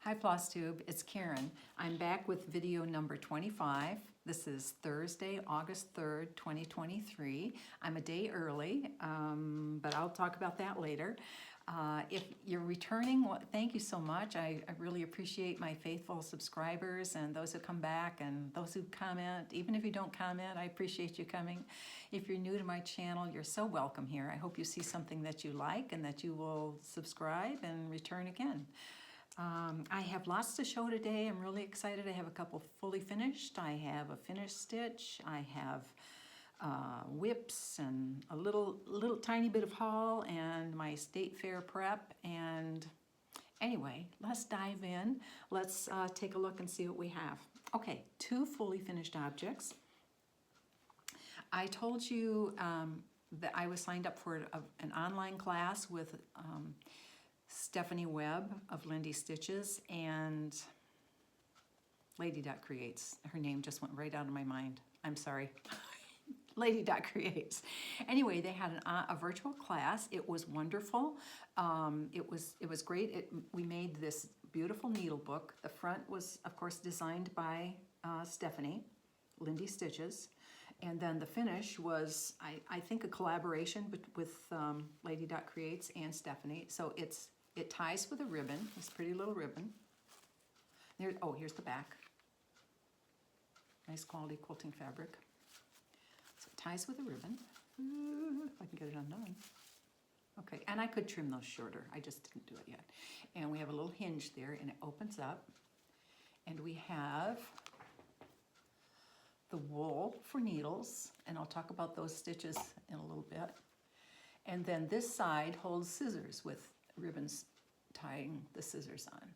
Hi Flosstube, it's Karen. I'm back with video number 25. This is Thursday, August 3rd, 2023. I'm a day early, but I'll talk about that later. If you're returning, thank you so much. I really appreciate my faithful subscribers and those who come back and those who comment. Even if you don't comment, I appreciate you coming. If you're new to my channel, you're so welcome here. I hope you see something that you like and that you will subscribe and return again. I have lots to show today. I'm really excited. I have a couple fully finished. I have a finished stitch. I have whips and a little tiny bit of haul and my state fair prep. And anyway, let's dive in. Let's take a look and see what we have. Okay, two fully finished objects. I told you that I was signed up for an online class with Stephanie Webb of Lindy Stitches and Lady Creates. Her name just went right out of my mind. I'm sorry. Lady Creates. Anyway, they had a virtual class. It was wonderful. It was great. We made this beautiful needlebook. The front was, of course, designed by Stephanie, Lindy Stitches. And then the finish was, I think, a collaboration with Lady Creates and Stephanie. So it ties with a ribbon, this pretty little ribbon. Here's the back. Nice quality quilting fabric. So it ties with a ribbon. If I can get it undone. Okay, and I could trim those shorter. I just didn't do it yet. And we have a little hinge there, and it opens up. And we have the wool for needles, and I'll talk about those stitches in a little bit. And then this side holds scissors with ribbons tying the scissors on.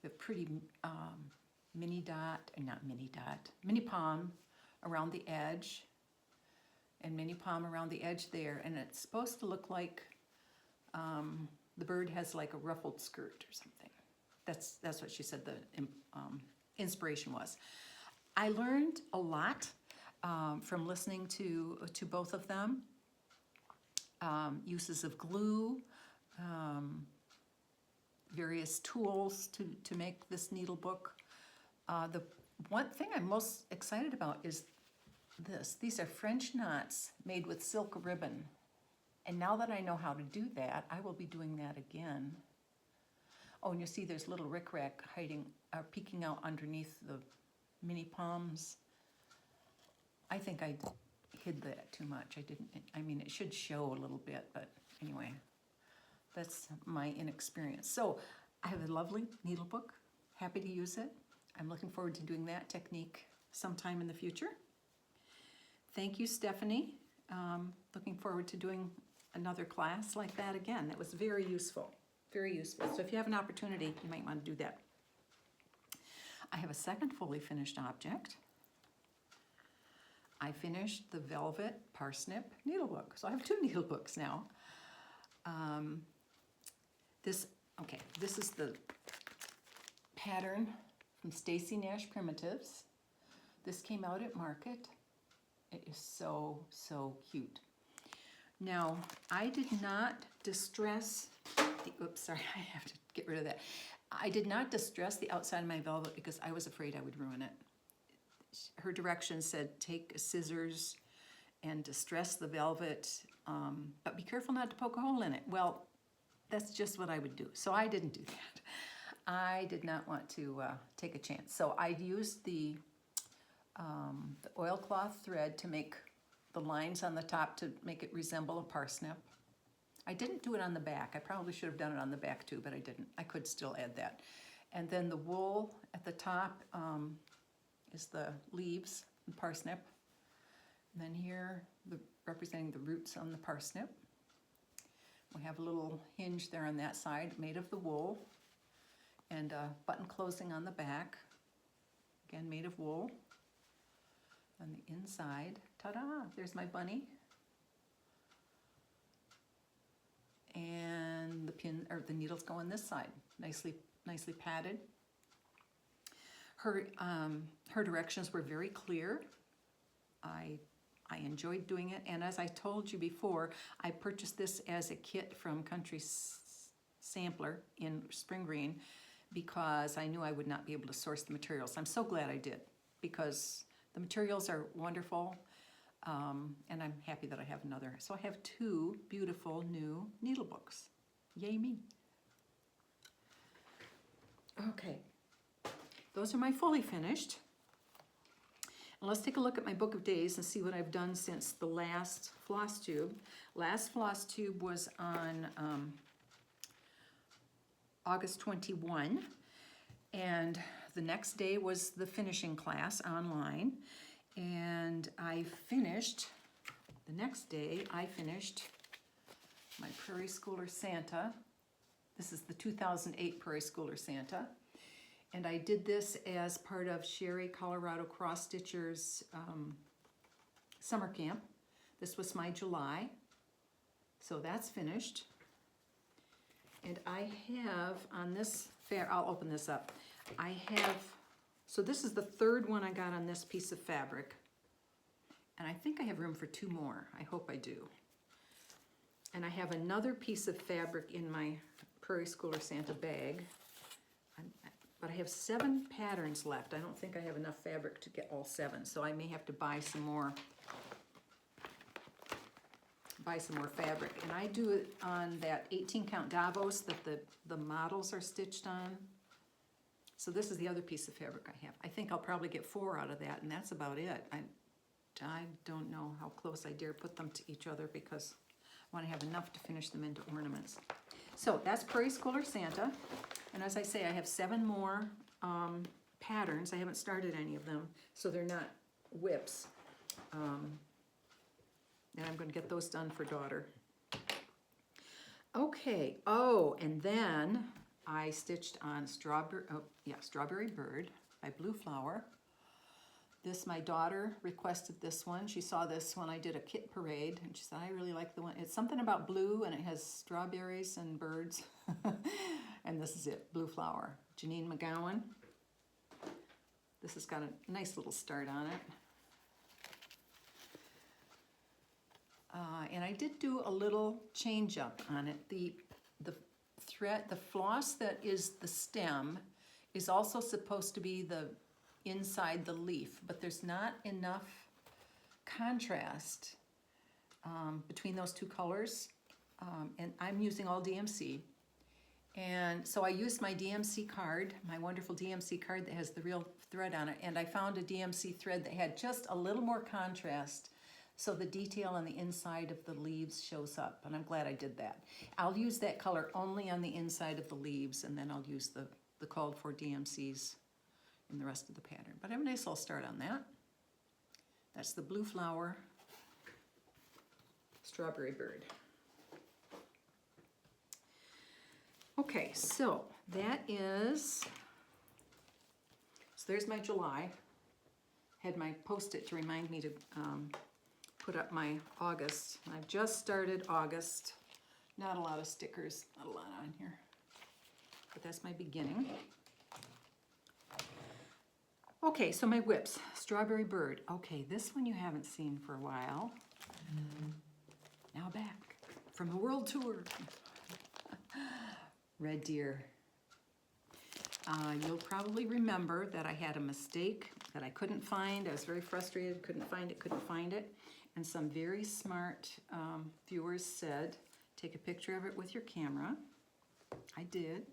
The pretty mini pom around the edge, and mini pom around the edge there, and it's supposed to look like the bird has like a ruffled skirt or something. That's what she said the inspiration was. I learned a lot from listening to both of them. Uses of glue, various tools to make this needlebook. The one thing I'm most excited about is this. These are French knots made with silk ribbon. And now that I know how to do that, I will be doing that again. Oh, and you see there's little rickrack peeking out underneath the mini poms. I think I hid that too much. I mean, it should show a little bit, but anyway, that's my inexperience. So I have a lovely needlebook, happy to use it. I'm looking forward to doing that technique sometime in the future. Thank you, Stephanie. Looking forward to doing another class like that again. That was very useful, very useful. So if you have an opportunity, you might want to do that. I have a second fully finished object. I finished the velvet Parsnip needlebook. So I have two needlebooks now. This is the pattern from Stacy Nash Primitives. This came out at Market. It is so, so cute. Now, I did not distress oops, sorry, I have to get rid of that. I did not distress the outside of my velvet because I was afraid I would ruin it. Her directions said take scissors and distress the velvet, but be careful not to poke a hole in it. Well, that's just what I would do. So I didn't do that. I did not want to take a chance. So I used the oilcloth thread to make the lines on the top to make it resemble a parsnip. I didn't do it on the back. I probably should have done it on the back too, but I didn't. I could still add that. And then the wool at the top is the leaves, the parsnip. And then here, representing the roots on the parsnip. We have a little hinge there on that side made of the wool, and a button closing on the back, again made of wool. On the inside, ta-da, there's my bunny. And the needles go on this side, nicely padded. Her directions were very clear. I enjoyed doing it, and as I told you before, I purchased this as a kit from Country Sampler in Spring Green because I knew I would not be able to source the materials. I'm so glad I did, because the materials are wonderful, and I'm happy that I have another. So I have 2 beautiful new Needlebooks. Yay me. Okay, those are my fully finished. And let's take a look at my book of days and see what I've done since the last Flosstube. Last Flosstube was on August 21, and the next day was the finishing class online. And I finished, the next day, I finished my Prairie Schooler Santa. This is the 2008 Prairie Schooler Santa. And I did this as part of Sherry Colorado Cross Stitcher's summer camp. This was my July. So that's finished. And I have on this I'll open this up. I have, so this is the 3rd one I got on this piece of fabric. And I think I have room for 2 more. I hope I do. And I have another piece of fabric in my Prairie Schooler Santa bag. But I have 7 patterns left. I don't think I have enough fabric to get all 7, so I may have to buy some more fabric. And I do it on that 18 count Davos that the models are stitched on. So this is the other piece of fabric I have. I think I'll probably get 4 out of that, and that's about it. I don't know how close I dare put them to each other, because I want to have enough to finish them into ornaments. So that's Prairie Schooler Santa. And as I say, I have 7 more patterns. I haven't started any of them, so they're not whips. And I'm going to get those done for daughter. Okay, oh, and then I stitched on Strawberry Bird by Blue Flower. This, my daughter requested this one. She saw this when I did a kit parade, and she said, I really like the one. It's something about blue, and it has strawberries and birds. And this is it, Blue Flower. Janine McGowan. This has got a nice little start on it. And I did do a little change up on it. The thread, the floss that is the stem is also supposed to be the inside the leaf, but there's not enough contrast between those 2 colors. And I'm using all DMC. And so I used my DMC card, my wonderful DMC card that has the real thread on it, and I found a DMC thread that had just a little more contrast, so the detail on the inside of the leaves shows up, and I'm glad I did that. I'll use that color only on the inside of the leaves, and then I'll use the called for DMCs in the rest of the pattern. But I have a nice little start on that. That's the Blue Flower Strawberry Bird. Okay, so that is, so there's my July. Had my post-it to remind me to put up my August. I've just started August. Not a lot of stickers, not a lot on here, but that's my beginning. Okay, so my whips, Strawberry Bird. Okay, this one you haven't seen for a while. Now back from a world tour. Red Deer. You'll probably remember that I had a mistake that I couldn't find. I was very frustrated, couldn't find it. And some very smart viewers said, take a picture of it with your camera. I did.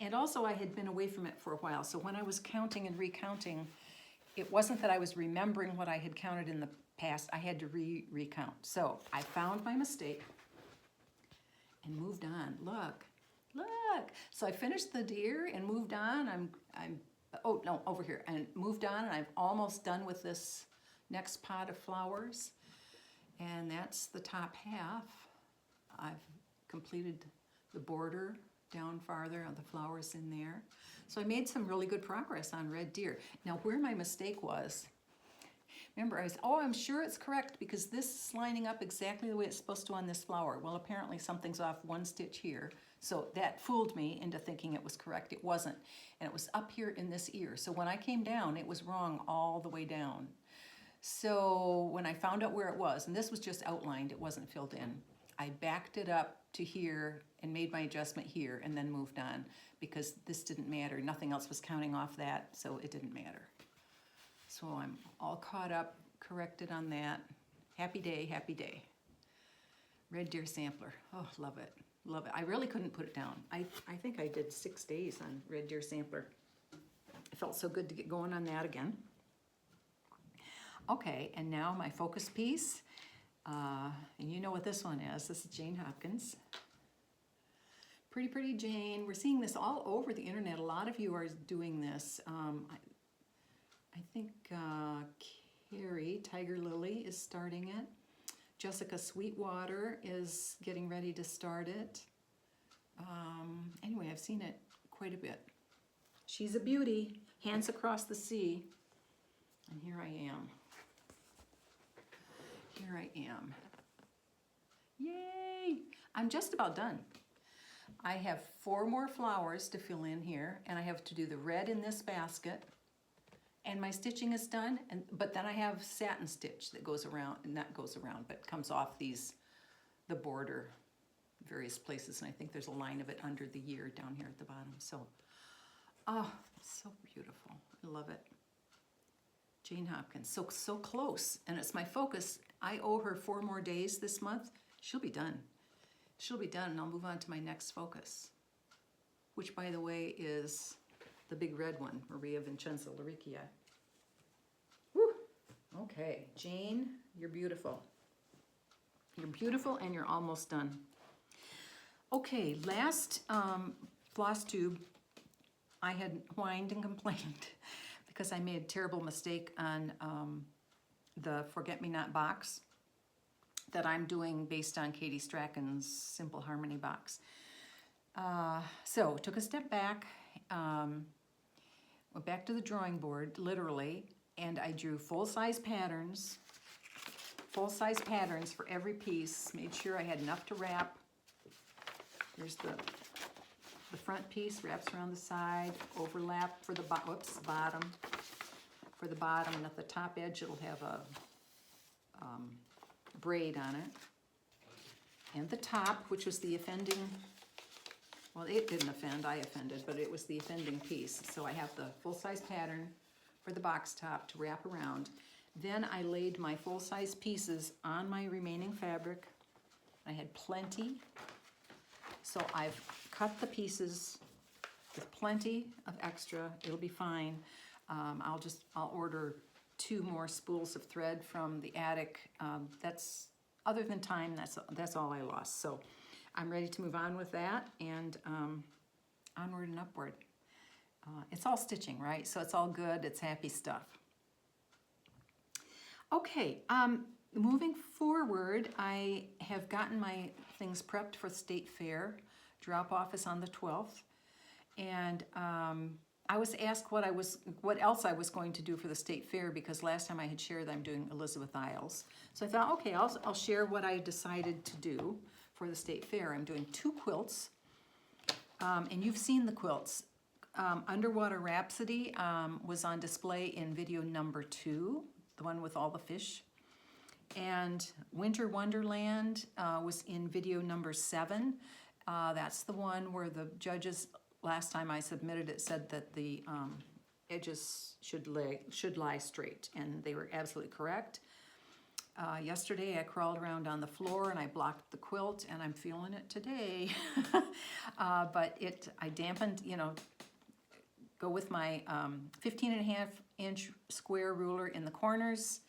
And also I had been away from it for a while, so when I was counting and recounting, it wasn't that I was remembering what I had counted in the past, I had to recount. So I found my mistake and moved on. Look. So I finished the deer and moved on. Oh no, over here, and moved on, and I'm almost done with this next pot of flowers. And that's the top half. I've completed the border down farther on the flowers in there. So I made some really good progress on Red Deer. Now where my mistake was, remember I was, I'm sure it's correct because this is lining up exactly the way it's supposed to on this flower. Well, apparently something's off 1 stitch here. So that fooled me into thinking it was correct. It wasn't. And it was up here in this ear. So when I came down, it was wrong all the way down. So when I found out where it was, and this was just outlined, it wasn't filled in, I backed it up to here and made my adjustment here and then moved on because this didn't matter. Nothing else was counting off that, so it didn't matter. So I'm all caught up, corrected on that. Happy day, happy day. Red Deer Sampler. Oh, love it. Love it. I really couldn't put it down. I think I did 6 days on Red Deer Sampler. It felt so good to get going on that again. Okay, and now my focus piece. And you know what this one is. This is Jane Hopkins. Pretty, pretty Jane. We're seeing this all over the internet. A lot of you are doing this. I think Carrie, Tiger Lily, is starting it. Jessica Sweetwater is getting ready to start it. Anyway, I've seen it quite a bit. She's a beauty. Hands across the sea. And here I am. Here I am. Yay! I'm just about done. I have 4 more flowers to fill in here, and I have to do the red in this basket. And my stitching is done, but then I have satin stitch that goes around, and not goes around, but comes off the border, various places, and I think there's a line of it under the ear down here at the bottom. So, oh, so beautiful. I love it. Jane Hopkins, so close, and it's my focus. I owe her 4 more days this month. She'll be done. She'll be done, and I'll move on to my next focus, which, by the way, is the big red one, Maria Vincenza Laricia. Woo! Okay, Jane, you're beautiful. You're beautiful, and you're almost done. Okay, last Flosstube, I had whined and complained because I made a terrible mistake on the Forget-Me-Not box that I'm doing based on Katie Strachan's Simple Harmony box. So took a step back, went back to the drawing board, literally, and I drew full-size patterns for every piece, made sure I had enough to wrap. Here's the front piece, wraps around the side, overlap for the bottom. For the bottom, and at the top edge it'll have a braid on it. And the top, which was the offending, well, it didn't offend, I offended, but it was the offending piece. So I have the full-size pattern for the box top to wrap around. Then I laid my full-size pieces on my remaining fabric. I had plenty, so I've cut the pieces with plenty of extra. It'll be fine. I'll order 2 more spools of thread from the attic. That's, other than time, that's all I lost. So I'm ready to move on with that, and onward and upward. It's all stitching, right? So it's all good, it's happy stuff. Okay, moving forward, I have gotten my things prepped for the State Fair. Drop-off is on the 12th, and I was asked what else I was going to do for the State Fair, because last time I had shared that I'm doing Elizabeth Isles. So I thought, okay, I'll share what I decided to do for the State Fair. I'm doing 2 quilts, and you've seen the quilts. Underwater Rhapsody was on display in video number 2, the one with all the fish. And Winter Wonderland was in video number 7. That's the one where the judges, last time I submitted it, said that the edges should lie straight, and they were absolutely correct. Yesterday I crawled around on the floor and I blocked the quilt, and I'm feeling it today. But I dampened, go with my 15.5-inch square ruler in the corners,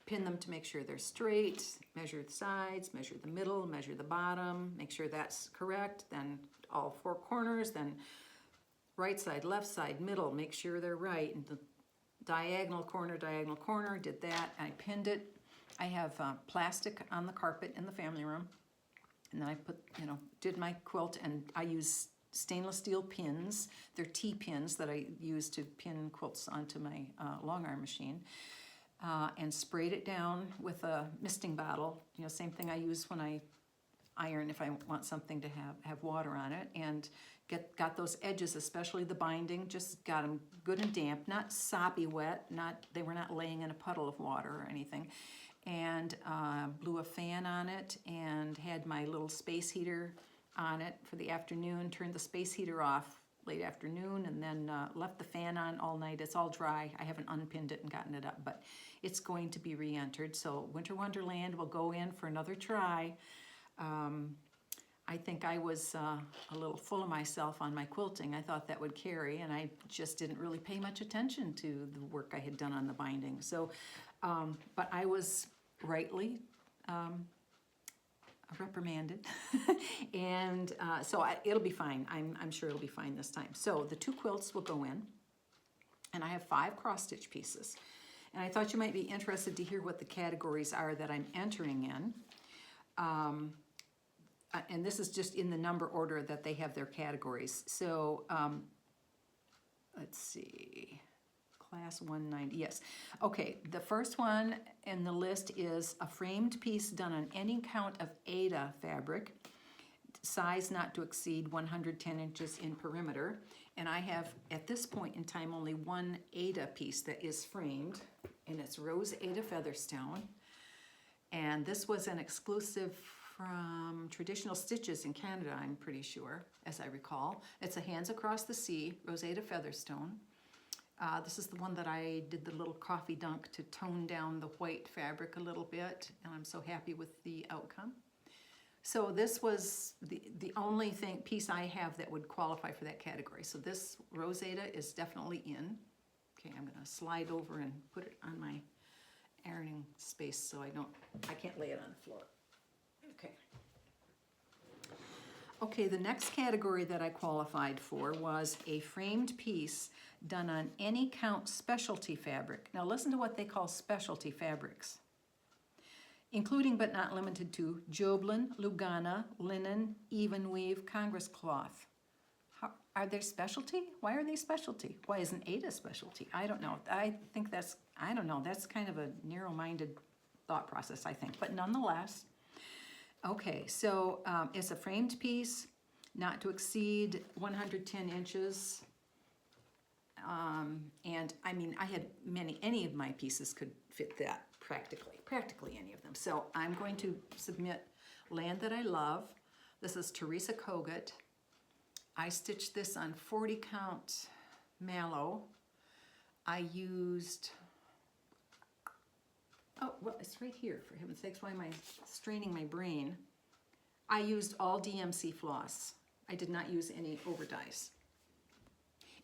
pin them to make sure they're straight, measure the sides, measure the middle, measure the bottom, make sure that's correct, then all 4 corners, then right side, left side, middle, make sure they're right, and the diagonal corner, did that, and I pinned it. I have plastic on the carpet in the family room, and then I did my quilt, and I use stainless steel pins. They're T-pins that I use to pin quilts onto my long arm machine, and sprayed it down with a misting bottle. Same thing I use when I iron if I want something to have water on it, and got those edges, especially the binding, just got them good and damp, not soppy wet, they were not laying in a puddle of water or anything. and blew a fan on it and had my little space heater on it for the afternoon, turned the space heater off late afternoon, and then left the fan on all night. It's all dry. I haven't unpinned it and gotten it up, but it's going to be re-entered. So Winter Wonderland will go in for another try. I think I was a little full of myself on my quilting. I thought that would carry, and I just didn't really pay much attention to the work I had done on the binding. So, but I was rightly reprimanded, and so it'll be fine. I'm sure it'll be fine this time. So the 2 quilts will go in, and I have 5 cross-stitch pieces. And I thought you might be interested to hear what the categories are that I'm entering in. And this is just in the number order that they have their categories. So let's see, class 190, yes. Okay, the first one in the list is a framed piece done on any count of Aida fabric, size not to exceed 110 inches in perimeter. And I have, at this point in time, only one Aida piece that is framed, and it's Rose Aida Featherstone. And this was an exclusive from Traditional Stitches in Canada, I'm pretty sure, as I recall. It's a Hands Across the Sea, Rose Aida Featherstone. This is the one that I did the little coffee dunk to tone down the white fabric a little bit, and I'm so happy with the outcome. So this was the only piece I have that would qualify for that category. So this Rose Aida is definitely in. Okay, I'm gonna slide over and put it on my ironing space so I can't lay it on the floor. Okay. Okay, the next category that I qualified for was a framed piece done on any count specialty fabric. Now listen to what they call specialty fabrics. Including but not limited to Joblin, Lugana, linen, even weave, Congress cloth. Are they specialty? Why are they specialty? Why isn't Aida specialty? I don't know. I don't know. That's kind of a narrow-minded thought process, I think. But nonetheless, okay, so it's a framed piece, not to exceed 110 inches. And I mean, I had any of my pieces could fit that practically any of them. So I'm going to submit Land That I Love. This is Teresa Kogut. I stitched this on 40 count mallow. I used, oh, well, it's right here, for heaven's sakes, why am I straining my brain? I used all DMC floss. I did not use any overdyes.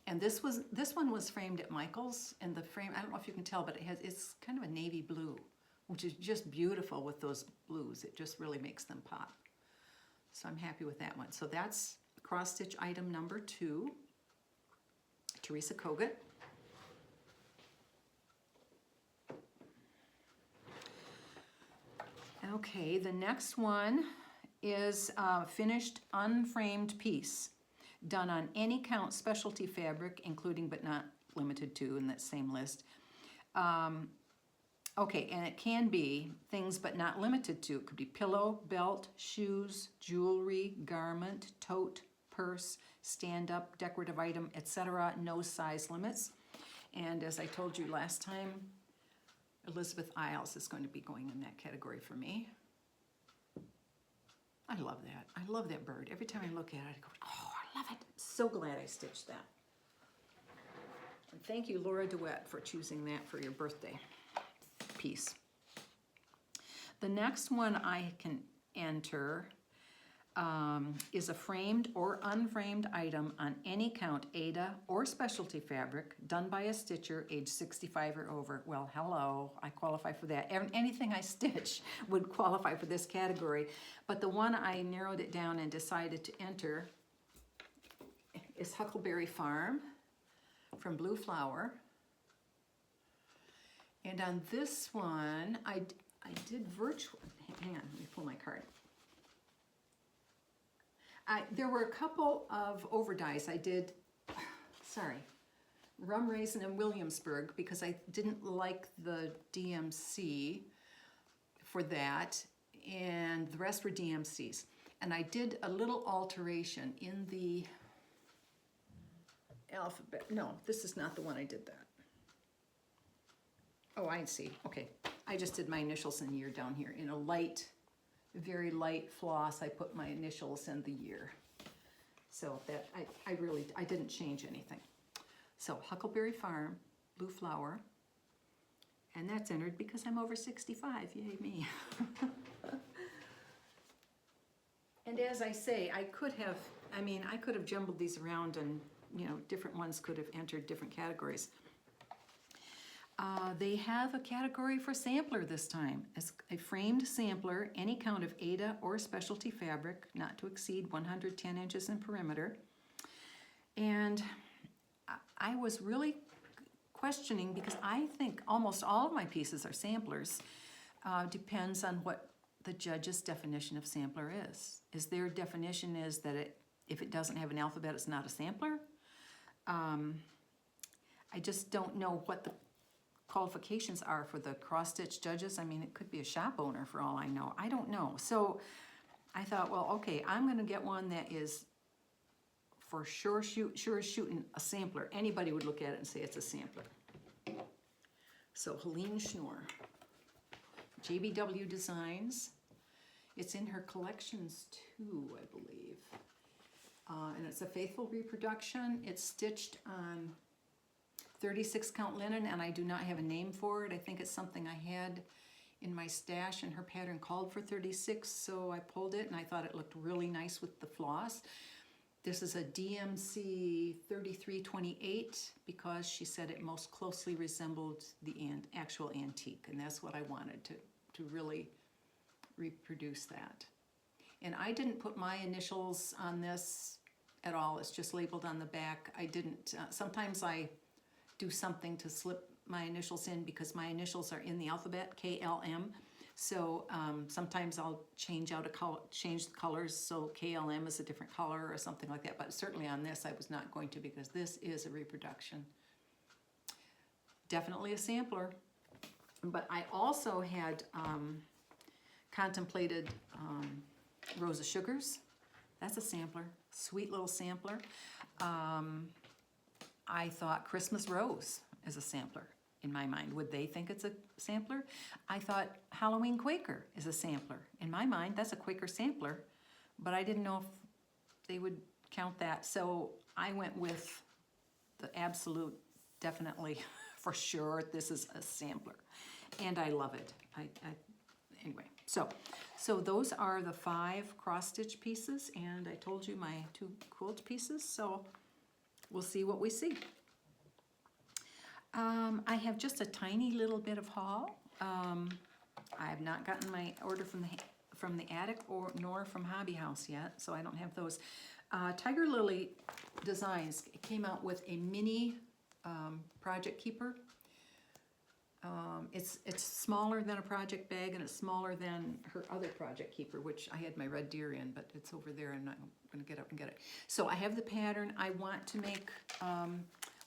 And this one was framed at Michael's, and the frame, I don't know if you can tell, but it's kind of a navy blue, which is just beautiful with those blues. It just really makes them pop. So I'm happy with that one. So that's cross-stitch item number 2, Teresa Kogut. Okay, the next one is a finished unframed piece done on any count specialty fabric, including but not limited to, in that same list. Okay, and it can be things but not limited to. It could be pillow, belt, shoes, jewelry, garment, tote, purse, stand-up, decorative item, etc. No size limits. And as I told you last time, Elizabeth Isles is going to be going in that category for me. I love that. I love that bird. Every time I look at it, I go, oh, I love it. So glad I stitched that. And thank you, Laura DeWitt, for choosing that for your birthday piece. The next one I can enter is a framed or unframed item on any count, Aida or specialty fabric, done by a stitcher age 65 or over. Well, hello, I qualify for that. Anything I stitch would qualify for this category, but the one I narrowed it down and decided to enter is Huckleberry Farm from Blue Flower. And on this one, I did virtual, hang on, let me pull my card. There were a couple of overdyes I did, Rum Raisin and Williamsburg, because I didn't like the DMC for that, and the rest were DMCs. And I did a little alteration in the alphabet. No, this is not the one I did that. Oh, I see. Okay. I just did my initials and year down here in a light, very light floss. I put my initials and the year. So that I didn't change anything. So Huckleberry Farm, Blue Flower, and that's entered because I'm over 65, yay me. And as I say, I could have jumbled these around and, you know, different ones could have entered different categories. They have a category for sampler this time. It's a framed sampler, any count of Aida or specialty fabric, not to exceed 110 inches in perimeter. And I was really questioning because I think almost all of my pieces are samplers. Depends on what the judge's definition of sampler is. Is their definition is that if it doesn't have an alphabet, it's not a sampler? I just don't know what the qualifications are for the cross-stitch judges. I mean, it could be a shop owner for all I know. I don't know. So I thought, well, okay, I'm going to get one that is for sure shooting a sampler. Anybody would look at it and say it's a sampler. So Helene Schnorr, JBW Designs. It's in her collections too, I believe. And it's a faithful reproduction. It's stitched on 36 count linen, and I do not have a name for it. I think it's something I had in my stash, and her pattern called for 36, so I pulled it, and I thought it looked really nice with the floss. This is a DMC 3328 because she said it most closely resembled the actual antique, and that's what I wanted to really reproduce that. And I didn't put my initials on this at all. It's just labeled on the back. I didn't, sometimes I do something to slip my initials in because my initials are in the alphabet, KLM. So sometimes I'll change out change the colors so KLM is a different color or something like that. But certainly on this I was not going to because this is a reproduction. Definitely a sampler. But I also had contemplated Rosa Sugars. That's a sampler, sweet little sampler. I thought Christmas Rose is a sampler in my mind. Would they think it's a sampler? I thought Halloween Quaker is a sampler. In my mind, that's a Quaker sampler, but I didn't know if they would count that. So I went with the absolute, definitely, for sure, this is a sampler. And I love it. Anyway, so those are the 5 cross-stitch pieces, and I told you my 2 quilt pieces, so we'll see what we see. I have just a tiny little bit of haul. I have not gotten my order from the attic nor from Hobby House yet, so I don't have those. Tiger Lily Designs came out with a mini project keeper. It's smaller than a project bag, and it's smaller than her other project keeper, which I had my red deer in, but it's over there. I'm not going to get up and get it. So I have the pattern. I want to make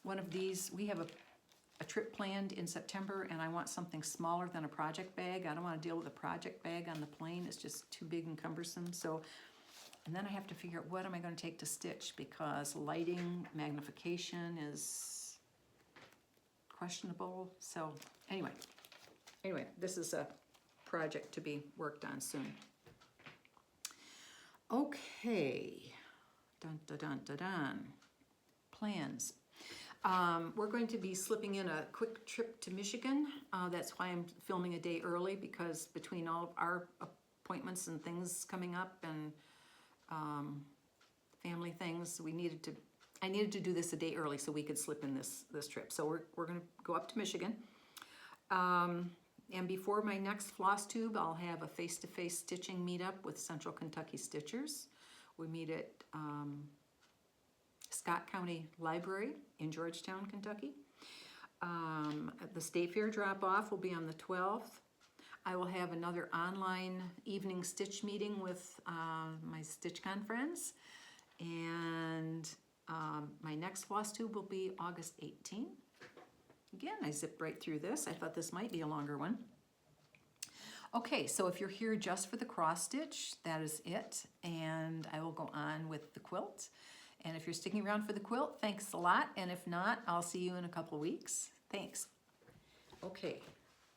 one of these. We have a trip planned in September, and I want something smaller than a project bag. I don't want to deal with a project bag on the plane. It's just too big and cumbersome. So, and then I have to figure out what am I going to take to stitch, because lighting, magnification is questionable. So anyway, this is a project to be worked on soon. Okay, dun dun dun dun dun. Plans. We're going to be slipping in a quick trip to Michigan. That's why I'm filming a day early, because between all of our appointments and things coming up and family things, I needed to do this a day early so we could slip in this trip. So we're going to go up to Michigan. And before my next Flosstube, I'll have a face-to-face stitching meetup with Central Kentucky Stitchers. We meet at Scott County Library in Georgetown, Kentucky. The State Fair drop-off will be on the 12th. I will have another online evening stitch meeting with my StitchCon friends. And my next Flosstube will be August 18th. Again, I zipped right through this. I thought this might be a longer one. Okay, so if you're here just for the cross stitch, that is it. And I will go on with the quilt. And if you're sticking around for the quilt, thanks a lot. And if not, I'll see you in a couple weeks. Thanks. Okay,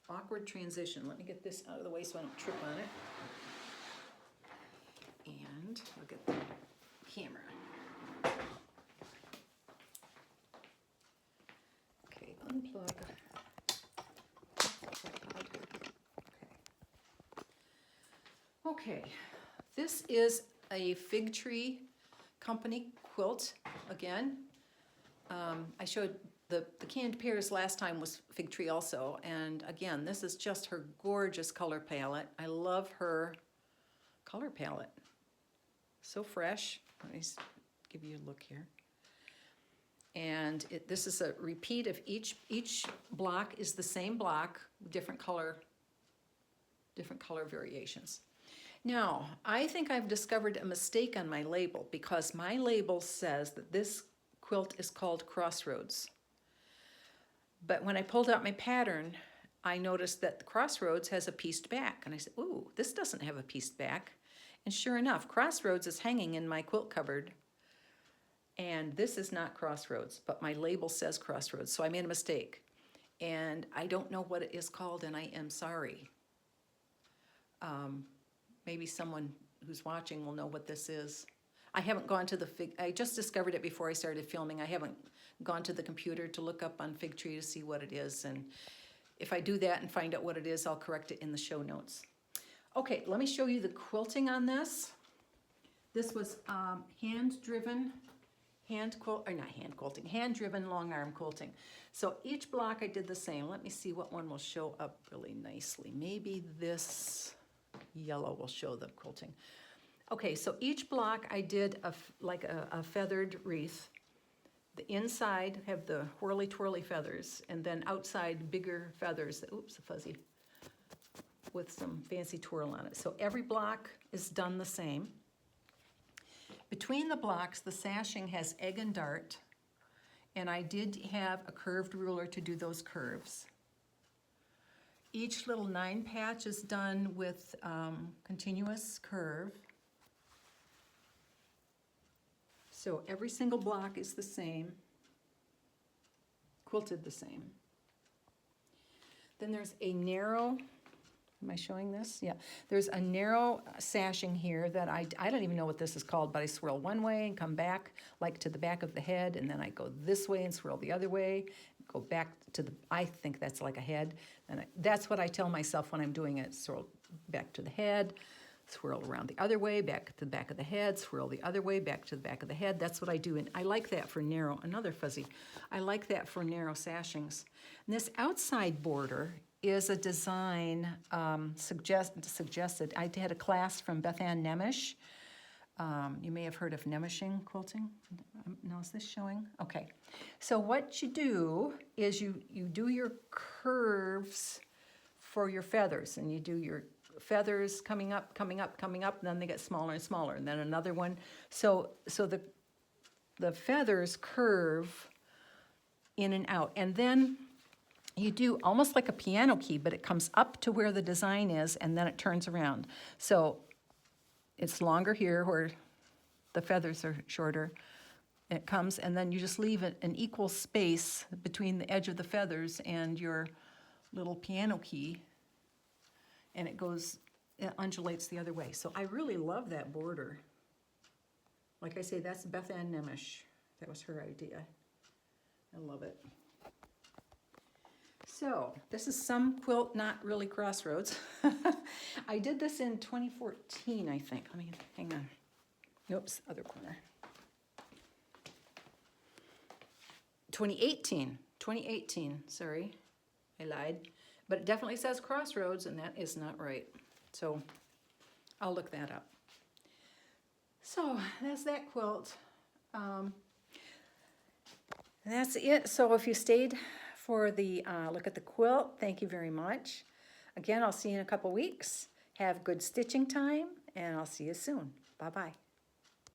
awkward transition. Let me get this out of the way so I don't trip on it. And I'll get the camera. Okay, unplug. Okay, this is a Fig Tree Company quilt again. I showed the canned pears last time was Fig Tree also, and again, this is just her gorgeous color palette. I love her color palette. So fresh. Let me give you a look here. And this is a repeat of each block is the same block, different color variations. Now, I think I've discovered a mistake on my label because my label says that this quilt is called Crossroads. But when I pulled out my pattern, I noticed that the Crossroads has a pieced back. And I said, ooh, this doesn't have a pieced back. And sure enough, Crossroads is hanging in my quilt cupboard. And this is not Crossroads, but my label says Crossroads. So I made a mistake. And I don't know what it is called, and I am sorry. Maybe someone who's watching will know what this is. I haven't gone to I just discovered it before I started filming. I haven't gone to the computer to look up on Fig Tree to see what it is. And if I do that and find out what it is, I'll correct it in the show notes. Okay, let me show you the quilting on this. This was hand-driven, hand-driven long arm quilting. So each block I did the same. Let me see what one will show up really nicely. Maybe this yellow will show the quilting. Okay, so each block I did like a feathered wreath. The inside have the whirly twirly feathers, and then outside bigger feathers, oops, a fuzzy, with some fancy twirl on it. So every block is done the same. Between the blocks, the sashing has egg and dart, and I did have a curved ruler to do those curves. Each little 9 patch is done with continuous curve. So every single block is the same, quilted the same. Then there's a narrow, am I showing this? Yeah, there's a narrow sashing here that I don't even know what this is called, but I swirl one way and come back like to the back of the head, and then I go this way and swirl the other way, go back to I think that's like a head, and that's what I tell myself when I'm doing it, swirl back to the head, swirl around the other way, back to the back of the head, swirl the other way, back to the back of the head. That's what I do, and I like that for narrow, another fuzzy. I like that for narrow sashings. And this outside border is a design suggested. I had a class from Beth Ann Nemish. You may have heard of nemishing quilting. Now is this showing? Okay. So what you do is you do your curves for your feathers, and you do your feathers coming up, and then they get smaller and smaller, and then another one. So the feathers curve in and out, and then you do almost like a piano key, but it comes up to where the design is, and then it turns around. So it's longer here where the feathers are shorter. It comes, and then you just leave an equal space between the edge of the feathers and your little piano key, and it undulates the other way. So I really love that border. Like I say, that's Beth Ann Nemish. That was her idea. I love it. So this is some quilt, not really Crossroads. I did this in 2014, I think. Let me, hang on. Oops, other corner. 2018, sorry, I lied. But it definitely says Crossroads, and that is not right. So I'll look that up. So that's that quilt. That's it. So if you stayed for the look at the quilt, thank you very much. Again, I'll see you in a couple weeks. Have good stitching time, and I'll see you soon. Bye-bye.